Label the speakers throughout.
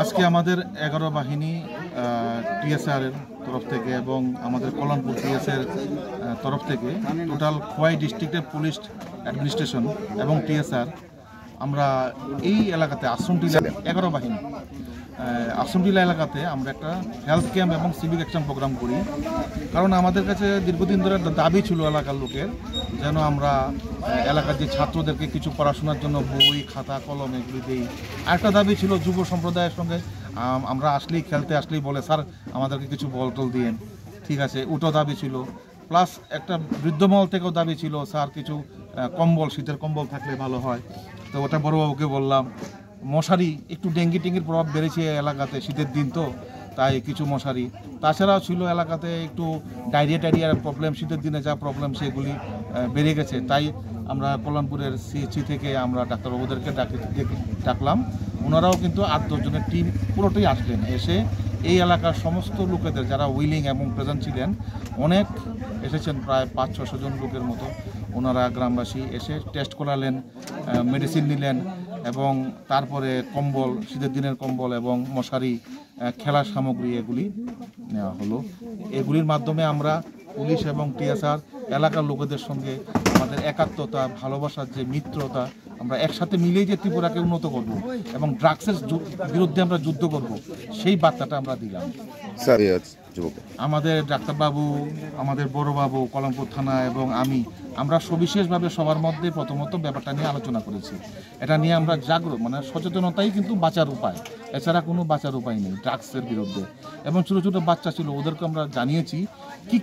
Speaker 1: আজকে আমাদের 11 বাহিনী টিএসআর এর তরফ থেকে এবং আমাদের কল্যাণপুর টিএসআর তরফ থেকে টোটাল খোয়াই ডিস্ট্রিক্টের পুলিশ অ্যাডমিনিস্ট্রেশন এবং টিএসআর আমরা এই এলাকাতে আশ্রমটিলা 11 বাহিনী আশ্রমটিলা এলাকাতে আমরা একটা হেলথ ক্যাম্প এবং সিভিক অ্যাকশন প্রোগ্রাম করি। কারণ আমাদের কাছে দীর্ঘদিন ধরে একটা দাবি ছিল এলাকার লোকের, যেন আমরা এলাকার যে ছাত্রদেরকে কিছু পড়াশোনার জন্য বই খাতা কলম এগুলি দিই। আরেকটা দাবি ছিল যুব সম্প্রদায়ের সঙ্গে আমরা আসলেই খেলতে আসলেই বলে স্যার আমাদেরকে কিছু বল টল দিয়েন, ঠিক আছে, ওটাও দাবি ছিল। প্লাস একটা বৃদ্ধমহল থেকেও দাবি ছিল স্যার কিছু কম্বল, শীতের কম্বল থাকলে ভালো হয়। তো ওটা বড়োবাবুকে বললাম। মশারি, একটু ডেঙ্গি টেঙ্গির প্রভাব বেড়েছে এলাকাতে, শীতের দিন তো, তাই কিছু মশারি। তাছাড়াও ছিল এলাকাতে একটু ডায়রিয়া টাইরিয়ার প্রবলেম, শীতের দিনে যা প্রবলেম সেগুলি বেড়ে গেছে। তাই আমরা কল্যাণপুরের সিএইচসি থেকে আমরা ডাক্তারবাবুদেরকে ডাকলাম। ওনারাও কিন্তু 8-10 জনের টিম পুরোটাই আসলেন, এসে এই এলাকার সমস্ত লোকেদের যারা উইলিং এবং প্রেজেন্ট ছিলেন, অনেক এসেছেন, প্রায় 500-600 জন লোকের মতো। ওনারা গ্রামবাসী এসে টেস্ট করালেন, মেডিসিন নিলেন এবং তারপরে কম্বল, শীতের দিনের কম্বল এবং মশারি, খেলার সামগ্রী এগুলি নেওয়া হলো। এগুলির মাধ্যমে আমরা পুলিশ এবং টিএসআর এলাকার লোকেদের সঙ্গে আমাদের একাত্মতা, ভালোবাসার যে মিত্রতা, আমরা একসাথে মিলেই যে ত্রিপুরাকে উন্নত করব এবং ড্রাগসের বিরুদ্ধে আমরা যুদ্ধ করব, সেই বার্তাটা আমরা দিলাম। আমাদের ডাক্তারবাবু, আমাদের বড়বাবু, কল্যাণপুর থানা এবং আমরা সবিশেষভাবে সবার মধ্যে প্রথমত ব্যাপারটা নিয়ে আলোচনা করেছি। এটা নিয়ে আমরা জাগ্রত, মানে সচেতনতাই কিন্তু বাঁচার উপায়, এছাড়া কোনো বাঁচার উপায় নেই ড্রাগসের বিরুদ্ধে। এবং ছোটো ছোটো বাচ্চা ছিল, ওদেরকে আমরা জানিয়েছি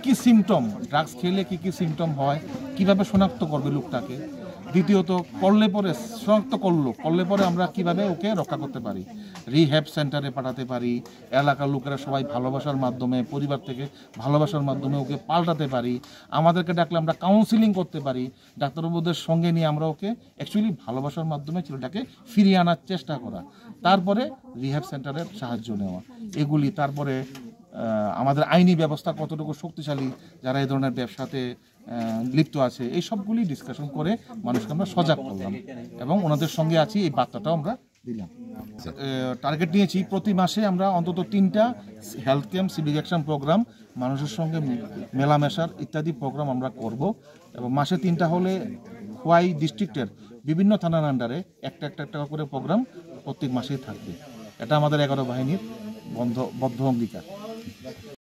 Speaker 1: কী সিমটম, ড্রাগস খেলে কী সিমটম হয়, কিভাবে শনাক্ত করবে লোকটাকে। দ্বিতীয়ত শনাক্ত করলে পরে আমরা কিভাবে ওকে রক্ষা করতে পারি, রিহ্যাব সেন্টারে পাঠাতে পারি, এলাকার লোকেরা সবাই ভালোবাসার মাধ্যমে, পরিবার থেকে ভালোবাসার মাধ্যমে ওকে পাল্টাতে পারি। আমাদেরকে ডাকলে আমরা কাউন্সিলিং করতে পারি, ডাক্তারবাবুদের সঙ্গে নিয়ে আমরা ওকে অ্যাকচুয়ালি ভালোবাসার মাধ্যমে ছেলেটাকে ফিরিয়ে আনার চেষ্টা করা, তারপরে রিহ্যাব সেন্টারের সাহায্য নেওয়া এগুলি। তারপরে আমাদের আইনি ব্যবস্থা কতটুকু শক্তিশালী, যারা এই ধরনের ব্যবসাতে লিপ্ত আছে, এই সবগুলি ডিসকাশন করে মানুষকে আমরা সজাগ করলাম এবং ওনাদের সঙ্গে আছি, এই বার্তাটাও আমরা দিলাম। টার্গেট নিয়েছি প্রতি মাসে আমরা অন্তত 3টা health camp, civic action program, মানুষের সঙ্গে মেলামেশার ইত্যাদি প্রোগ্রাম আমরা করব এবং মাসে 3টা হলে খোয়াই ডিস্ট্রিক্টের বিভিন্ন থানার আন্ডারে একটা করে প্রোগ্রাম প্রত্যেক মাসেই থাকবে। এটা আমাদের 11 বাহিনীর বদ্ধ অঙ্গীকার।